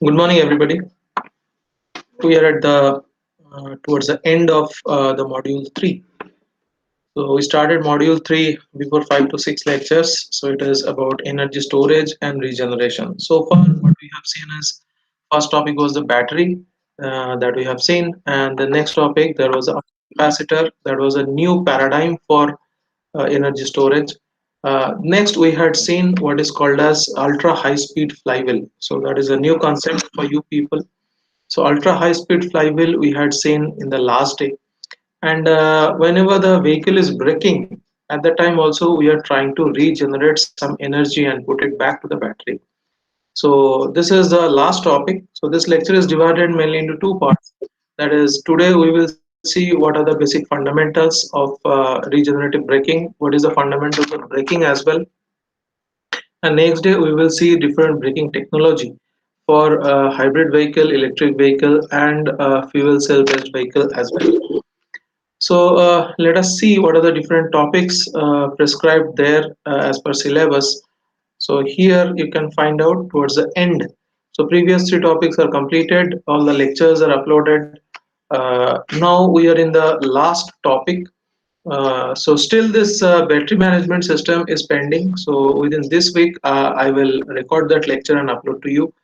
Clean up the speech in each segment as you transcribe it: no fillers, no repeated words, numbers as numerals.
Good morning, everybody. We are at the towards the end of the module three. So we started module three before 5 to 6 lectures. So it is about energy storage and regeneration. So far, what we have seen is first topic was the battery that we have seen, and the next topic there was a capacitor. That was a new paradigm for energy storage. Next, we had seen what is called as ultra high speed flywheel. So that is a new concept for you people. So ultra high speed flywheel we had seen in the last day, and whenever the vehicle is braking, at that time also we are trying to regenerate some energy and put it back to the battery. So this is the last topic. So this lecture is divided mainly into two parts. That is, today we will see what are the basic fundamentals of regenerative braking, what is the fundamentals of braking as well, and next day we will see different braking technology for hybrid vehicle, electric vehicle, and fuel cell based vehicle as well. So let us see what are the different topics prescribed there as per syllabus. So here you can find out towards the end. So previous three topics are completed, all the lectures are uploaded. Now we are in the last topic. So still this battery management system is pending. So within this week, I will record that lecture and upload to you.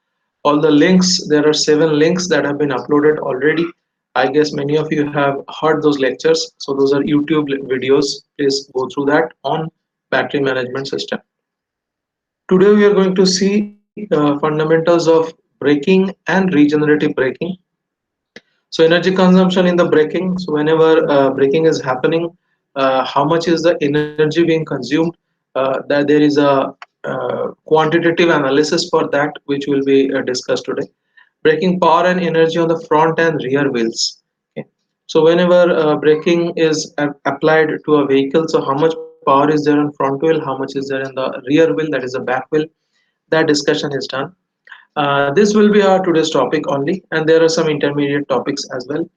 All the links, there are 7 links that have been uploaded already. I guess many of you have heard those lectures. So those are YouTube videos. Please go through that on battery management system. Today we are going to see fundamentals of braking and regenerative braking. So energy consumption in the braking. So whenever braking is happening, how much is the energy being consumed? That there is a quantitative analysis for that, which will be discussed today. Braking power and energy on the front and rear wheels. Okay. So whenever braking is applied to a vehicle, so how much power is there on front wheel, how much is there in the rear wheel, that is the back wheel, that discussion is done. This will be our today's topic only, and there are some intermediate topics as well.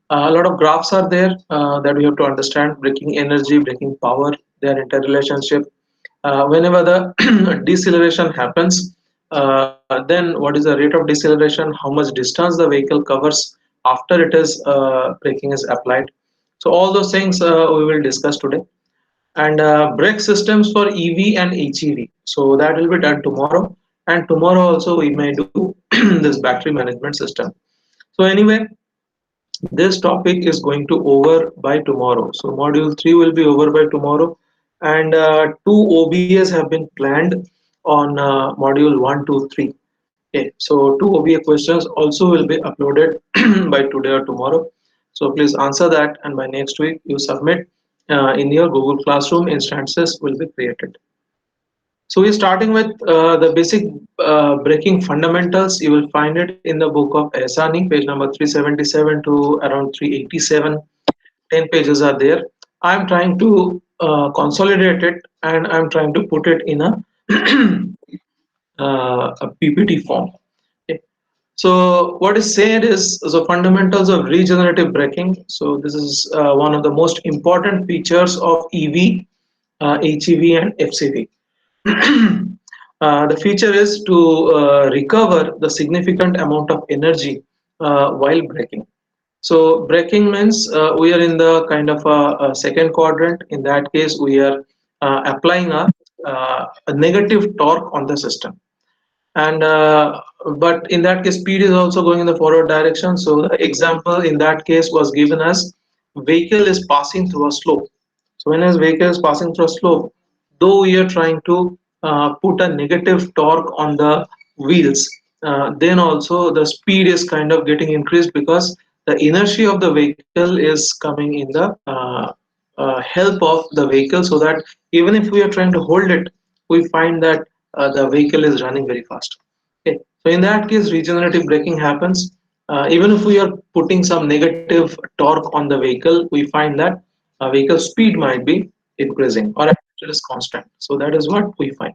A lot of graphs are there that we have to understand: braking energy, braking power, their interrelationship. Whenever the deceleration happens, then what is the rate of deceleration? How much distance the vehicle covers after it is braking is applied? So all those things we will discuss today, and brake systems for EV and HEV. So that will be done tomorrow, and tomorrow also we may do this battery management system. So anyway, this topic is going to over by tomorrow. So module 3 will be over by tomorrow, and two OBAs have been planned on module 1, 2, 3. Okay, so two OBA questions also will be uploaded by today or tomorrow. So please answer that, and by next week you submit in your Google Classroom. Instances will be created. So we're starting with the basic braking fundamentals. You will find it in the book of Ehsani, page number 377 to around 387. 10 pages are there. I'm trying to consolidate it, and I'm trying to put it in a PPT form. Okay. So what is said is the fundamentals of regenerative braking. So this is one of the most important features of EV, HEV, and FCV. The feature is to recover the significant amount of energy while braking. So braking means we are in the kind of a second quadrant. In that case, we are applying a negative torque on the system, and but in that case speed is also going in the forward direction. So the example in that case was given as vehicle is passing through a slope. So when a vehicle is passing through a slope, though we are trying to put a negative torque on the wheels, then also the speed is kind of getting increased because the inertia of the vehicle is coming in the help of the vehicle, so that even if we are trying to hold it, we find that the vehicle is running very fast. Okay. So in that case, regenerative braking happens. Even if we are putting some negative torque on the vehicle, we find that vehicle speed might be increasing or actually is constant. So that is what we find.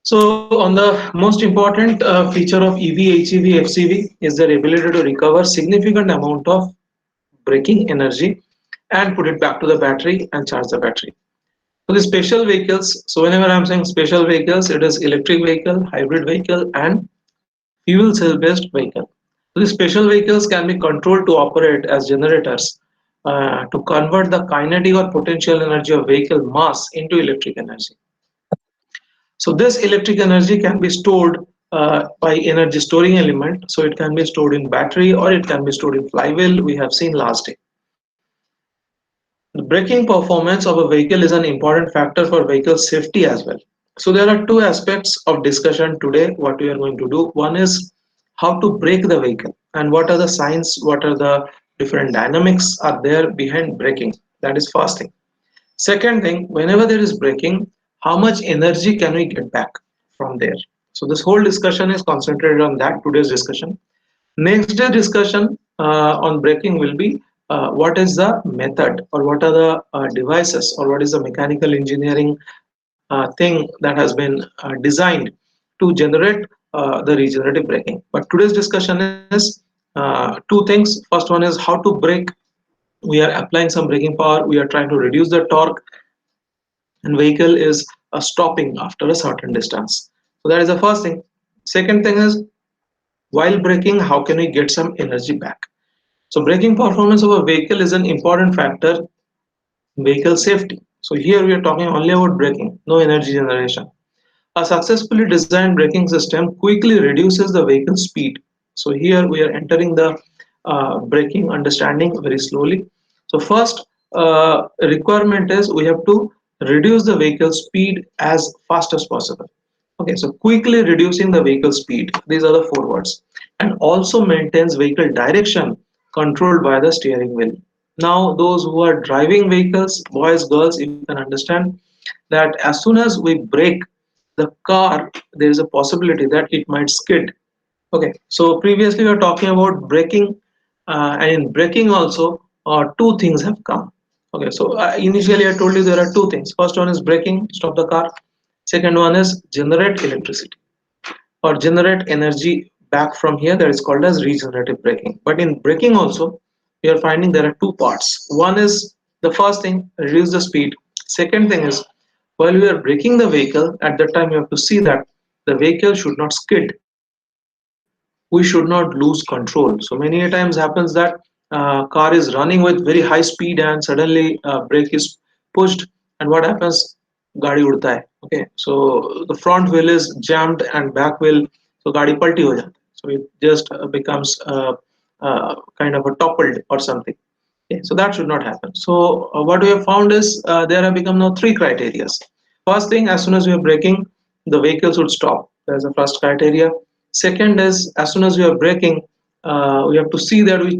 So on the most important feature of EV, HEV, FCV is their ability to recover significant amount of braking energy and put it back to the battery and charge the battery. So the special vehicles, so whenever I'm saying special vehicles, it is electric vehicle, hybrid vehicle, and fuel cell fuel cell based vehicle. So these special vehicles can be controlled to operate as generators to convert the kinetic or potential energy of vehicle mass into electric energy. So this electric energy can be stored by energy storing element. So it can be stored in battery or it can be stored in flywheel. We have seen last day. The braking performance of a vehicle is an important factor for vehicle safety as well. So there are two aspects of discussion today. What we are going to do. One is how to brake the vehicle and what are the signs, what are the different dynamics are there behind braking. That is first thing. Second thing, whenever there is braking, how much energy can we get back from there? So this whole discussion is concentrated on that, today's discussion. Next day discussion on braking will be what is the method or what are the devices or what is the mechanical engineering thing that has been designed to generate the regenerative braking. But today's discussion is two things. First one is how to brake. We are applying some braking power. We are trying to reduce the torque and vehicle is stopping after a certain distance. So that is the first thing. Second thing is while braking, how can we get some energy back? So braking performance of a vehicle is an important factor in vehicle safety. So here we are talking only about braking, no energy generation. A successfully designed braking system quickly reduces the vehicle speed. So here we are entering the braking understanding very slowly. So first requirement is we have to reduce the vehicle speed as fast as possible. Okay, so quickly reducing the vehicle speed. These are the four words. And also maintains vehicle direction controlled by the steering wheel. Now, those who are driving vehicles, boys, girls, you can understand that as soon as we brake the car, there is a possibility that it might skid. Okay, so previously we were talking about braking, and in braking also, two things have come. Okay, so initially I told you there are two things. First one is braking, stop the car. Second one is generate electricity or generate energy back from here. That is called as regenerative braking. But in braking also, we are finding there are two parts. One is the first thing, reduce the speed. Second thing is while we are braking the vehicle, at that time you have to see that the vehicle should not skid. We should not lose control. So many times happens that car is running with very high speed and suddenly brake is pushed, and what happens? Gaadi udta hai. Okay, so the front wheel is jammed and back wheel, so gaadi palti ho jata hai. So it just becomes kind of a toppled or something. Okay, so that should not happen. So what we have found is there have become now three criteria. First thing, as soon as we are braking, the vehicle should stop. That is the first criteria. Second is as soon as we are braking, we have to see that we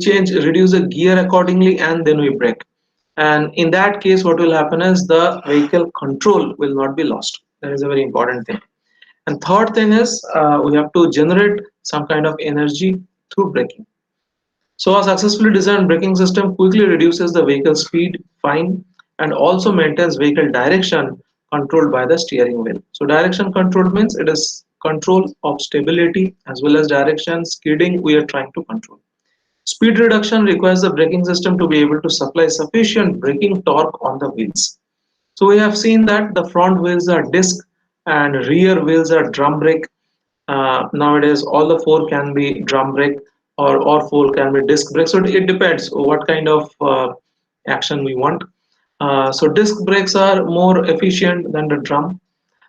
reduce the gear accordingly, and then we brake. And in that case, what will happen is the vehicle control will not be lost. That is a very important thing. And third thing is we have to generate some kind of energy through braking. So a successfully designed braking system quickly reduces the vehicle speed, fine, and also maintains vehicle direction controlled by the steering wheel. So direction control means it is control of stability as well as direction, skidding we are trying to control. Speed reduction requires the braking system to be able to supply sufficient braking torque on the wheels. So we have seen that the front wheels are disc and rear wheels are drum brake. Nowadays, all the four can be drum brake or all four can be disc brake. So it depends what kind of action we want. So disc brakes are more efficient than the drum.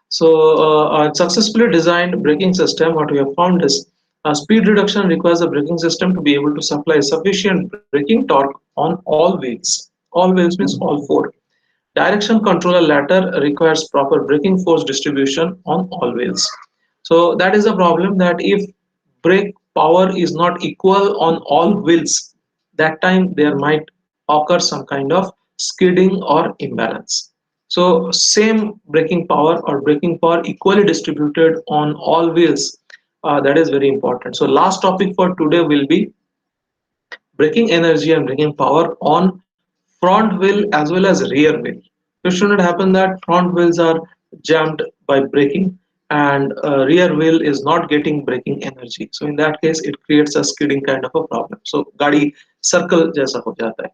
So a successfully designed braking system, what we have found is speed reduction requires the braking system to be able to supply sufficient braking torque on all wheels. All wheels means all four. Direction controller latter requires proper braking force distribution on all wheels. So that is the problem, that if brake power is not equal on all wheels, that time there might occur some kind of skidding or imbalance. So same braking power or braking power equally distributed on all wheels, that is very important. So last topic for today will be braking energy and braking power on front wheel as well as rear wheel. It should not happen that front wheels are jammed by braking and rear wheel is not getting braking energy. So in that case, it creates a skidding kind of a problem. So गाड़ी circle जैसा हो जाता है.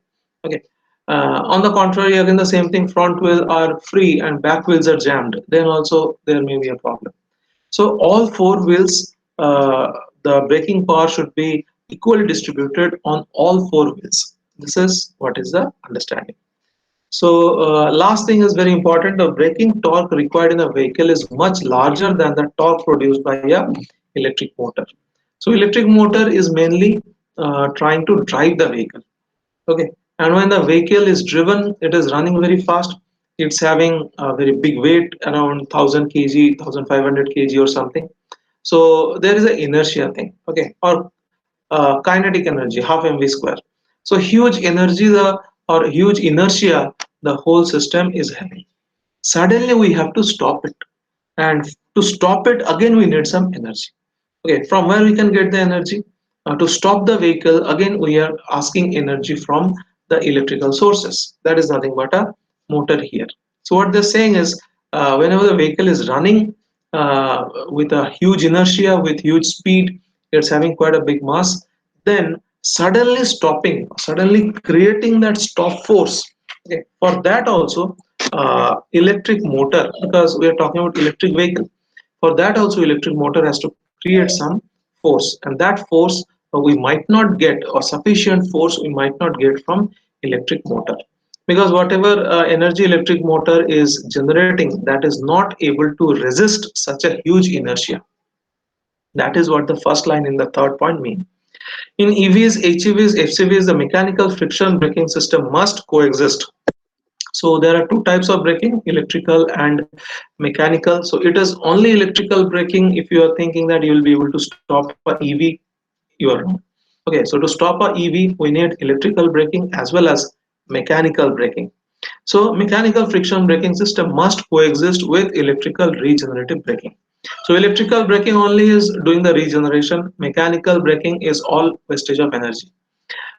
Okay. On the contrary, again the same thing. Front wheels are free and back wheels are jammed. Then also there may be a problem. So all four wheels the braking power should be equally distributed on all four wheels. This is what is the understanding. So last thing is very important. The braking torque required in a vehicle is much larger than the torque produced by a electric motor. So electric motor is mainly trying to drive the vehicle. Okay, and when the vehicle is driven, it is running very fast. It's having a very big weight, around 1000 kg, 1500 kg or something. So there is an inertia thing. Okay, or kinetic energy, half mv square. So huge energy, the or huge inertia, the whole system is having. Suddenly we have to stop it, and to stop it again we need some energy. Okay, from where we can get the energy? To stop the vehicle, again we are asking energy from the electrical sources. That is nothing but a motor here. So what they're saying is, whenever the vehicle is running with a huge inertia, with huge speed, it's having quite a big mass, then suddenly stopping, suddenly creating that stop force. Okay, for that also electric motor, because we are talking about electric vehicle, for that also electric motor has to create some force, and that force we might not get, or sufficient force we might not get from electric motor, because whatever energy electric motor is generating, that is not able to resist such a huge inertia. That is what the first line in the third point mean. In EVs, HEVs, FCVs, the mechanical friction braking system must coexist. So there are two types of braking, electrical and mechanical. So it is only electrical braking. If you are thinking that you will be able to stop a EV, you are wrong. Okay, so to stop a EV, we need electrical braking as well as mechanical braking. So mechanical friction braking system must coexist with electrical regenerative braking. So electrical braking only is doing the regeneration. Mechanical braking is all wastage of energy,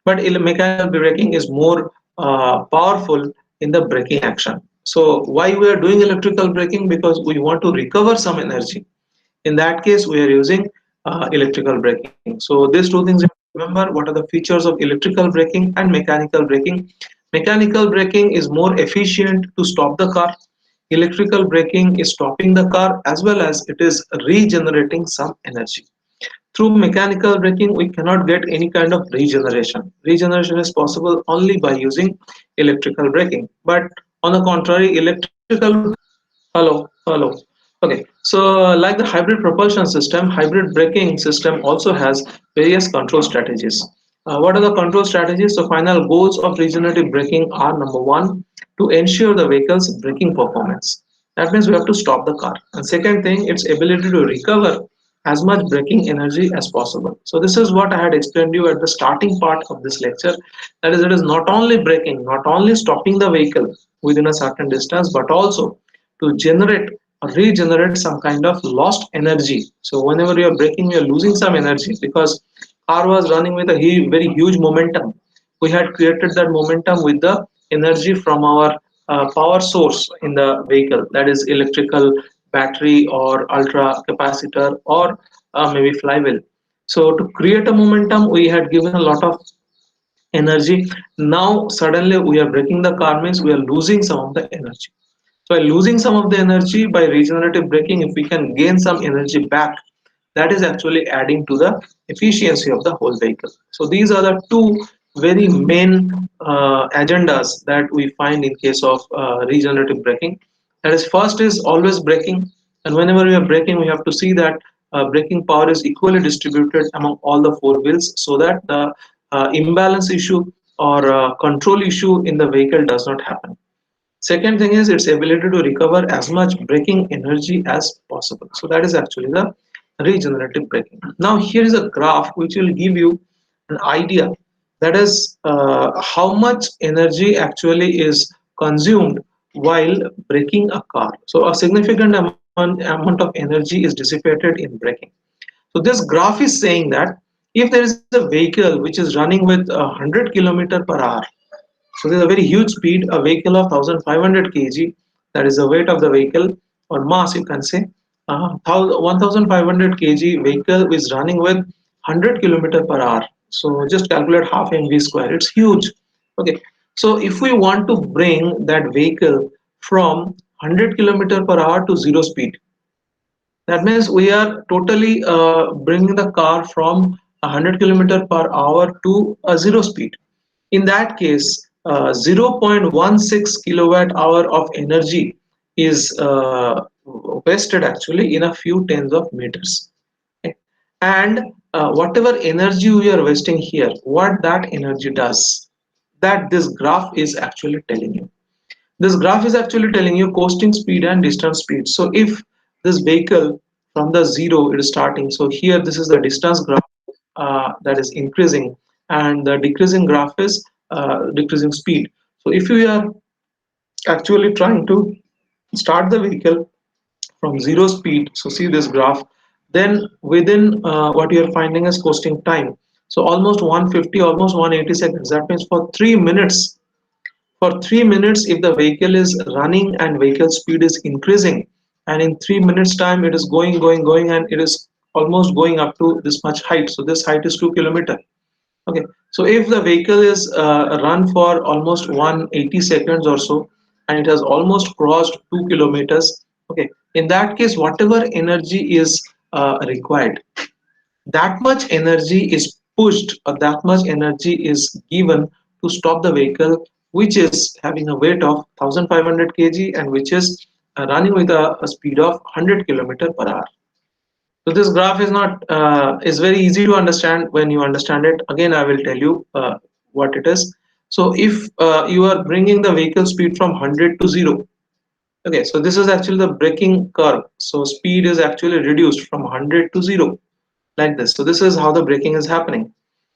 but mechanical braking is more powerful in the braking action. So why we are doing electrical braking? Because we want to recover some energy. In that case we are using electrical braking. So these two things you have to remember. What are the features of electrical braking and mechanical braking? Mechanical braking is more efficient to stop the car. Electrical braking is stopping the car as well as it is regenerating some energy. Through mechanical braking, we cannot get any kind of regeneration. Regeneration is possible only by using electrical braking. But on the contrary, electrical hello. Okay, so like the hybrid propulsion system, hybrid braking system also has various control strategies. What are the control strategies? So final goals of regenerative braking are: number one, to ensure the vehicle's braking performance. That means we have to stop the car. And second thing, its ability to recover as much braking energy as possible. So this is what I had explained to you at the starting part of this lecture. That is, it is not only braking, not only stopping the vehicle within a certain distance, but also to generate or regenerate some kind of lost energy. So whenever you are braking, you are losing some energy because car was running with a very huge momentum. We had created that momentum with the energy from our power source in the vehicle, that is electrical battery or ultra capacitor or maybe flywheel. So to create a momentum, we had given a lot of energy. Now suddenly we are braking the car, means we are losing some of the energy. So by losing some of the energy, by regenerative braking, if we can gain some energy back, that is actually adding to the efficiency of the whole vehicle. So these are the two very main agendas that we find in case of regenerative braking. That is, first is always braking, and whenever we are braking, we have to see that braking power is equally distributed among all the four wheels, so that the imbalance issue or control issue in the vehicle does not happen. Second thing is its ability to recover as much braking energy as possible. So that is actually the regenerative braking. Now here is a graph which will give you an idea, that is how much energy actually is consumed while braking a car. So a significant amount of energy is dissipated in braking. So this graph is saying that if there is a vehicle which is running with 100 km per hour, so there's a very huge speed, a vehicle of 1500 kg, that is the weight of the vehicle or mass, you can say. 1500 kg vehicle is running with 100 km per hour. So just calculate half mv square. It's huge. Okay. So if we want to bring that vehicle from 100 km per hour to zero speed, That means we are totally bringing the car from 100 km per hour to a zero speed. In that case, 0.16 kilowatt hour of energy is wasted actually in a few tens of meters. Okay. And whatever energy we are wasting here, what that energy does, that this graph is actually telling you. This graph is actually telling you coasting speed and distance speed. So if this vehicle from the zero it is starting, so here this is the distance graph that is increasing, and the decreasing graph is decreasing speed. So if you are actually trying to start the vehicle from zero speed, so see this graph, then within what you are finding is coasting time. So almost 150, almost 180 seconds. That means for 3 minutes, for 3 minutes, if the vehicle is running and vehicle speed is increasing, and in 3 minutes time it is going, and it is almost going up to this much height. So this height is 2 kilometer. Okay, so if the vehicle is run for almost 180 seconds or so, and it has almost crossed 2 kilometers. Okay, in that case, whatever energy is required, that much energy is pushed, or that much energy is given to stop the vehicle, which is having a weight of 1500 kg and which is running with a speed of 100 kilometer per hour. So this graph is not is very easy to understand. When you understand it, again I will tell you what it is. So if you are bringing the vehicle speed from 100 to 0. Okay, so this is actually the braking curve. So speed is actually reduced from 100 to 0, like this. So this is how the braking is happening.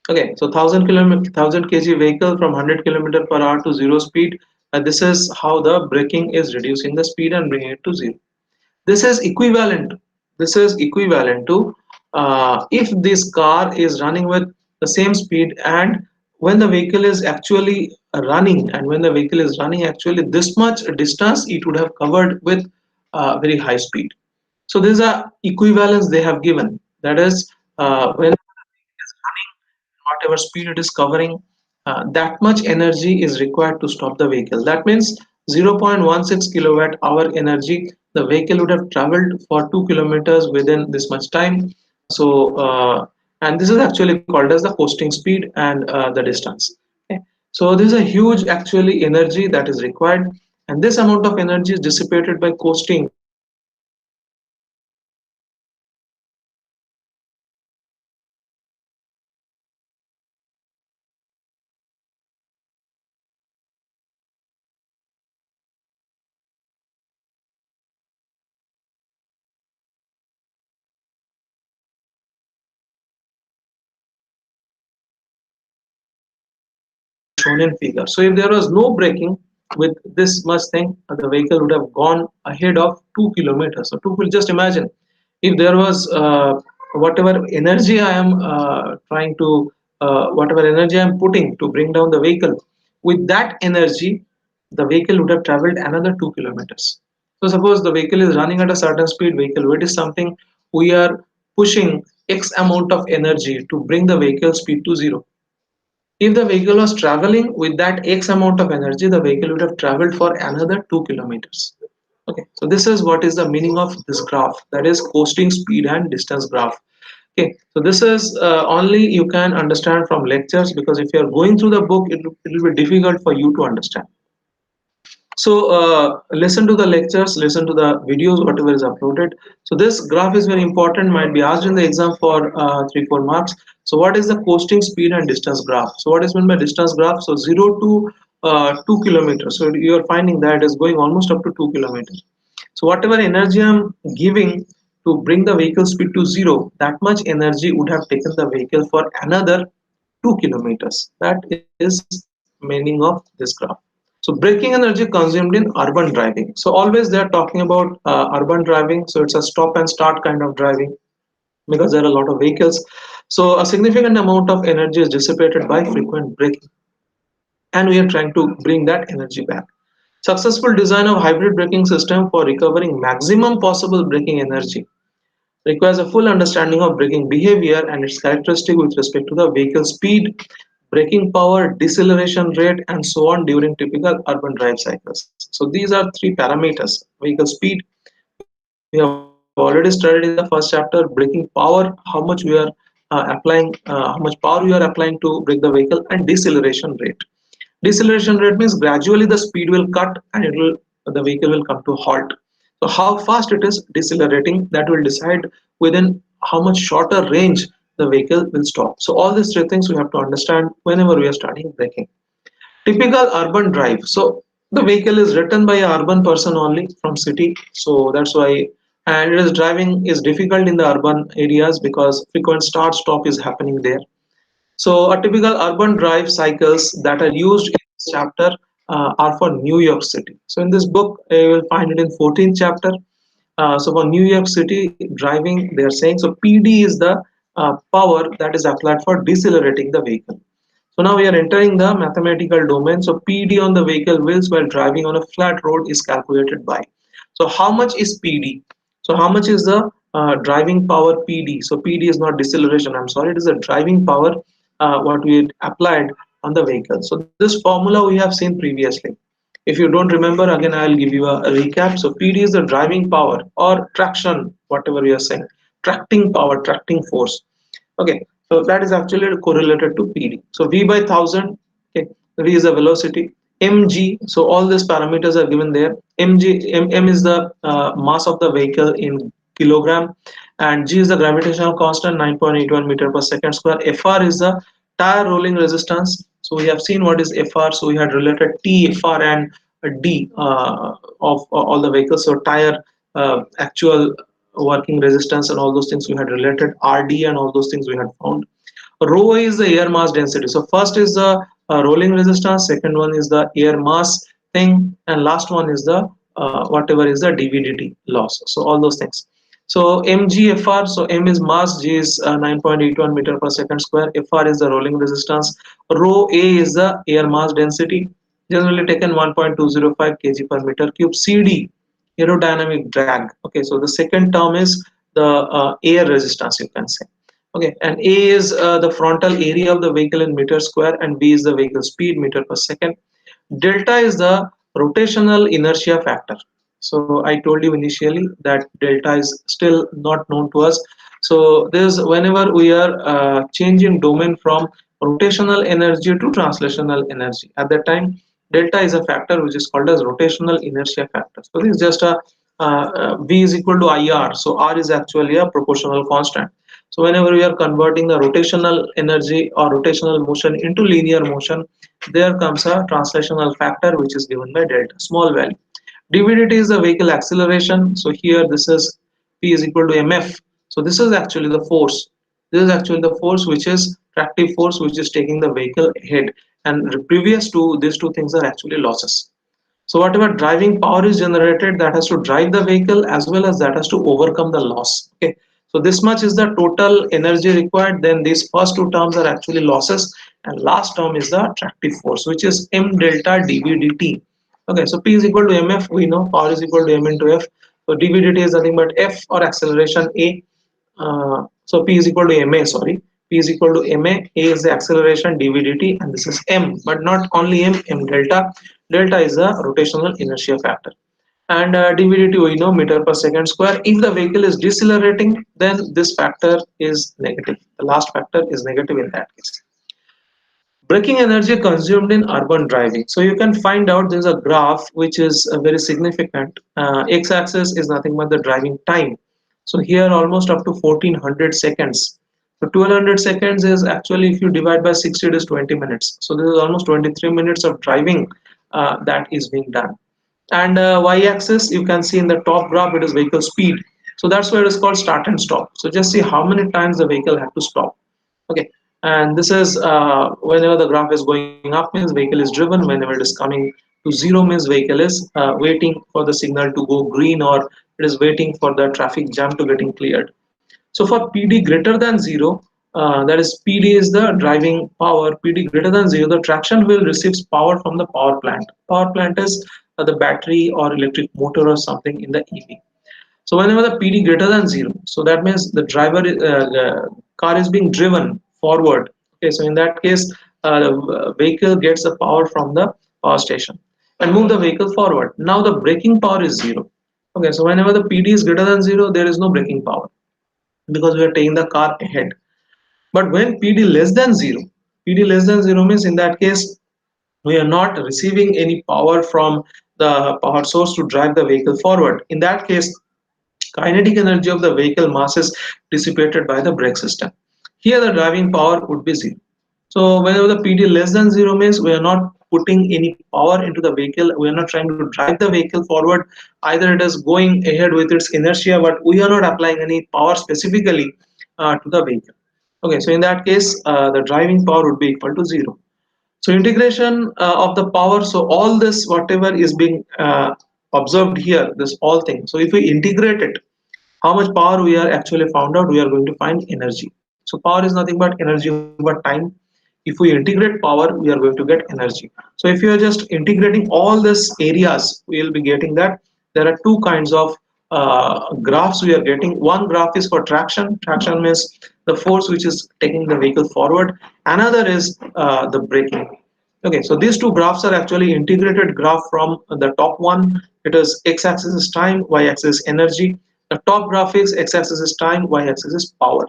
Okay, so 1000 kg vehicle from 100 kilometer per hour to 0 speed. This is how the braking is reducing the speed and bringing it to 0. This is equivalent to if this car is running with the same speed, and when the vehicle is actually running, and when the vehicle is running actually this much distance it would have covered with very high speed. So this is a equivalence they have given. That is, when whatever speed it is covering, that much energy is required to stop the vehicle. That means 0.16 kilowatt hour energy the vehicle would have traveled for 2 kilometers within this much time. And this is actually called as the coasting speed and the distance. Okay. So this is a huge actually energy that is required, and this amount of energy is dissipated by coasting shown in figure. So if there was no braking with this much thing, the vehicle would have gone ahead of 2 kilometers. So two, will just imagine if there was whatever energy I am trying to, whatever energy I am putting to bring down the vehicle, with that energy, the vehicle would have traveled another 2 kilometers. So suppose the vehicle is running at a certain speed, vehicle weight is something, we are pushing X amount of energy to bring the vehicle speed to 0. If the vehicle was traveling with that X amount of energy, the vehicle would have traveled for another 2 kilometers. Okay, so this is what is the meaning of this graph, that is coasting speed and distance graph. Okay, so this is only you can understand from lectures, because if you are going through the book, it will be difficult for you to understand. So listen to the lectures, listen to the videos, whatever is uploaded. So this graph is very important, might be asked in the exam for 3-4 marks. So what is the coasting speed and distance graph? So what is meant by distance graph? So 0 to 2 kilometers. So you are finding that it is going almost up to 2 kilometers. So whatever energy I'm giving to bring the vehicle speed to 0, that much energy would have taken the vehicle for another 2 kilometers. That is meaning of this graph. So braking energy consumed in urban driving. So always they are talking about urban driving. So it's a stop and start kind of driving, because there are a lot of vehicles. So a significant amount of energy is dissipated by frequent braking, and we are trying to bring that energy back. Successful design of hybrid braking system for recovering maximum possible braking energy requires a full understanding of braking behavior and its characteristic with respect to the vehicle speed, braking power, deceleration rate, and so on during typical urban drive cycles. So these are three parameters: vehicle speed, we have we have already studied in the first chapter braking power, how much we are applying, how much power we are applying to brake the vehicle, and deceleration rate. Deceleration rate means gradually the speed will cut and the vehicle will come to a halt. So how fast it is decelerating, that will decide within how much shorter range the vehicle will stop. So all these three things we have to understand whenever we are studying braking. Typical urban drive. So the vehicle is written by an urban person only from city. So that's why, and it is driving is difficult in the urban areas because frequent start stop is happening there. So a typical urban drive cycles that are used in this chapter are for New York City. So in this book, you will find it in 14th chapter. So for New York City driving, they are saying so PD is the power that is applied for decelerating the vehicle. So now we are entering the mathematical domain. So PD on the vehicle wheels while driving on a flat road is calculated by. So how much is PD? So how much is the driving power PD? So PD is not deceleration. I'm sorry, it is a driving power what we applied on the vehicle. So this formula we have seen previously. If you don't remember, again I'll give you a recap. So PD is the driving power or traction, whatever we are saying, tracting power, tracting force. Okay, so that is actually correlated to PD. So V by 1000, okay, V is the velocity, mg, so all these parameters are given there. M is the mass of the vehicle in kilogram, and G is the gravitational constant 9.81 meter per second square. Fr is the tire rolling resistance. So we have seen what is Fr, so we had related T, Fr and D of all the vehicles. So tire actual working resistance and all those things we had related, RD and all those things we had found. Rho is the air mass density. So first is the rolling resistance, second one is the air mass thing, and last one is the whatever is the dVdt loss. So all those things. So mgfr, so m is mass, g is 9.81 meter per second square, fr is the rolling resistance, rho a is the air mass density, generally taken 1.205 kg per meter cube. Cd, aerodynamic drag. Okay, so the second term is the air resistance, you can say. Okay, and A is the frontal area of the vehicle in meter square, and B is the vehicle speed meter per second. Delta is the rotational inertia factor. So I told you initially that delta is still not known to us. So this whenever we are changing domain from rotational energy to translational energy, at that time delta is a factor which is called as rotational inertia factor. So this is just a V is equal to IR. So R is actually a proportional constant. So whenever we are converting the rotational energy or rotational motion into linear motion, there comes a translational factor which is given by delta, small value. dVdt is the vehicle acceleration. So here this is P is equal to mf. So this is actually the force. This is actually the force which is tractive force which is taking the vehicle ahead. And previous to these two things are actually losses. So whatever driving power is generated, that has to drive the vehicle as well as that has to overcome the loss. Okay. So this much is the total energy required. Then these first two terms are actually losses, and last term is the attractive force, which is m delta dv dt. Okay. So P is equal to mf. We know power is equal to m into f. So dv dt is nothing but f or acceleration a. So P is equal to ma. Sorry. P is equal to ma. A is the acceleration dv dt, and this is m, but not only m delta. Delta is the rotational inertia factor, and dVdt we know meter per second square. If the vehicle is decelerating, then this factor is negative. The last factor is negative in that case. Braking energy consumed in urban driving. So you can find out there's a graph which is very significant. X-axis is nothing but the driving time. So here almost up to 1400 seconds. So 1200 seconds is actually, if you divide by 60, it is 20 minutes. So this is almost 23 minutes of driving that is being done. And y-axis, you can see in the top graph, it is vehicle speed. So that's why it is called start and stop. So just see how many times the vehicle had to stop. Okay, and this is whenever the graph is going up means vehicle is driven, whenever it is coming to zero means vehicle is waiting for the signal to go green, or it is waiting for the traffic jam to getting cleared. So for PD greater than 0, that is PD is the driving power, PD greater than 0, the traction wheel receives power from the power plant. Power plant is the battery or electric motor or something in the EV. So whenever the PD greater than 0, so that means the car is being driven forward. Okay, so in that case, the vehicle gets the power from the power station and move the vehicle forward. Now the braking power is 0. Okay, so whenever the PD is greater than 0, there is no braking power because we are taking the car ahead. But when PD less than 0, PD less than 0 means in that case we are not receiving any power from the power source to drive the vehicle forward. In that case, kinetic energy of the vehicle mass is dissipated by the brake system. Here the driving power would be 0. So whenever the PD less than 0 means we are not putting any power into the vehicle, we are not trying to drive the vehicle forward, either it is going ahead with its inertia, but we are not applying any power specifically to the vehicle. Okay, so in that case the driving power would be equal to 0. So integration of the power, so all this whatever is being observed here, this all thing, so if we integrate it, how much power we are actually found out, we are going to find energy. So power is nothing but energy over time. If we integrate power, we are going to get energy. So if you are just integrating all these areas, we will be getting that there are two kinds of graphs we are getting. One graph is for traction. Traction means the force which is taking the vehicle forward. Another is the braking. Okay, so these two graphs are actually integrated graph from the top one. It is x-axis is time, y-axis is energy. The top graph is x-axis is time, y-axis is power.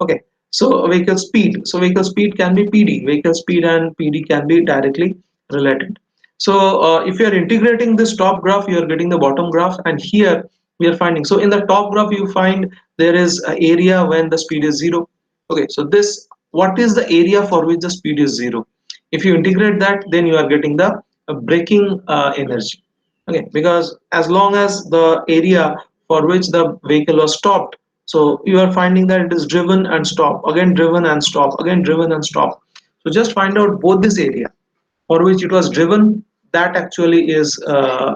Okay, so vehicle speed. So vehicle speed can be PD. Vehicle speed and PD can be directly related. So if you are integrating this top graph, you are getting the bottom graph, and here we are finding. So in the top graph, you find there is an area when the speed is 0. Okay, so this, what is the area for which the speed is 0? If you integrate that, then you are getting the braking energy. Okay, because as long as the area for which the vehicle was stopped, so you are finding that it is driven and stop, again driven and stop, again driven and stop. So just find out both this area for which it was driven, that actually is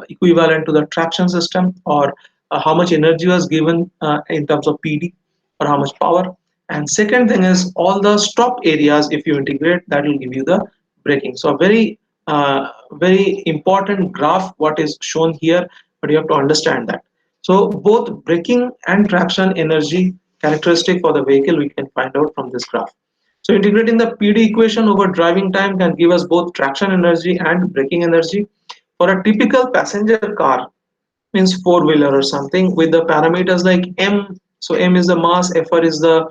equivalent to the traction system, or how much energy was given in terms of PD, or how much power. And second thing is all the stop areas, if you integrate, that will give you the braking. So a very important graph what is shown here, but you have to understand that. So both braking and traction energy characteristic for the vehicle we can find out from this graph. So integrating the PD equation over driving time can give us both traction energy and braking energy. For a typical passenger car, means four-wheeler or something, with the parameters like M. So M is the mass, Fr is the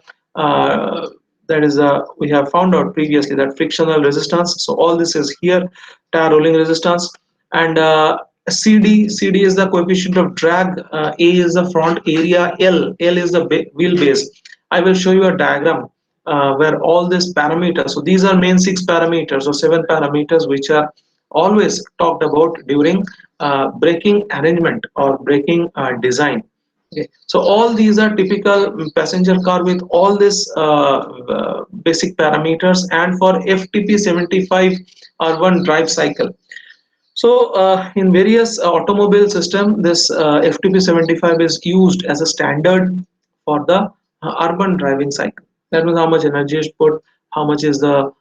that is we have found out previously that frictional resistance. So all this is here, tire rolling resistance, and CD is the coefficient of drag, A is the front area, L is the wheelbase. I will show you a diagram where all these parameters, so these are main 6 parameters or 7 parameters which are always talked about during braking arrangement or braking design. Okay. So all these are typical passenger car with all these basic parameters, and for FTP 75 urban drive cycle. So in various automobile system, this FTP 75 is used as a standard for the urban driving cycle. That means how much energy is put, how much is the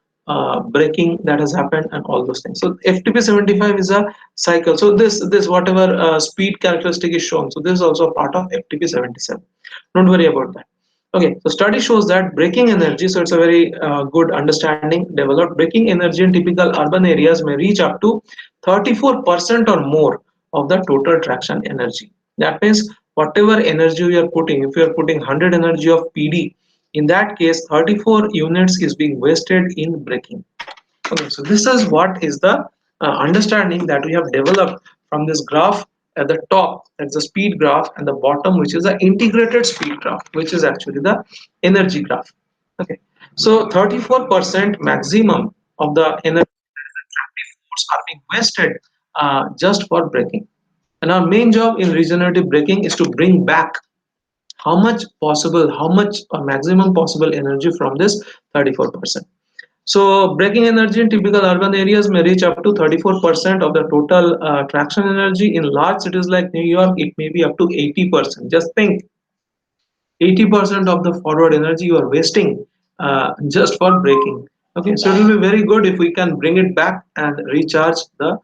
braking that has happened, and all those things. So FTP 75 is a cycle. So this whatever speed characteristic is shown. So this is also a part of FTP 77. Don't worry about that. Okay, so study shows that braking energy, so it's a very good understanding developed. Braking energy in typical urban areas may reach up to 34% or more of the total traction energy. That means whatever energy you are putting, if you are putting 100 energy of PD, in that case 34 units is being wasted in braking. Okay, so this is what is the understanding that we have developed from this graph. At the top, that's the speed graph, and the bottom, which is the integrated speed graph, which is actually the energy graph. Okay, so 34% maximum of the energy are being wasted just for braking. And our main job in regenerative braking is to bring back how much possible, how much or maximum possible energy from this 34%. So braking energy in typical urban areas may reach up to 34% of the total traction energy. In large cities like New York, it may be up to 80%. Just think, 80% of the forward energy you are wasting just for braking. Okay, so it will be very good if we can bring it back and recharge the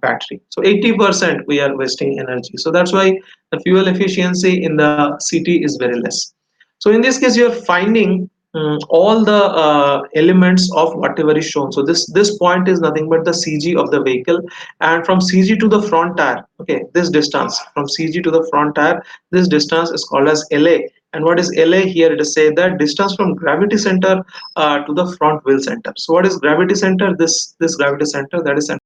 battery. So 80% we are wasting energy. So that's why the fuel efficiency in the city is very less. So in this case, you are finding all the elements of whatever is shown. So this point is nothing but the CG of the vehicle, and from CG to the front tire, okay, this distance from CG to the front tire, this distance is called as LA. And what is LA here? It is say that distance from gravity center to the front wheel center. So what is gravity center? This gravity center, that is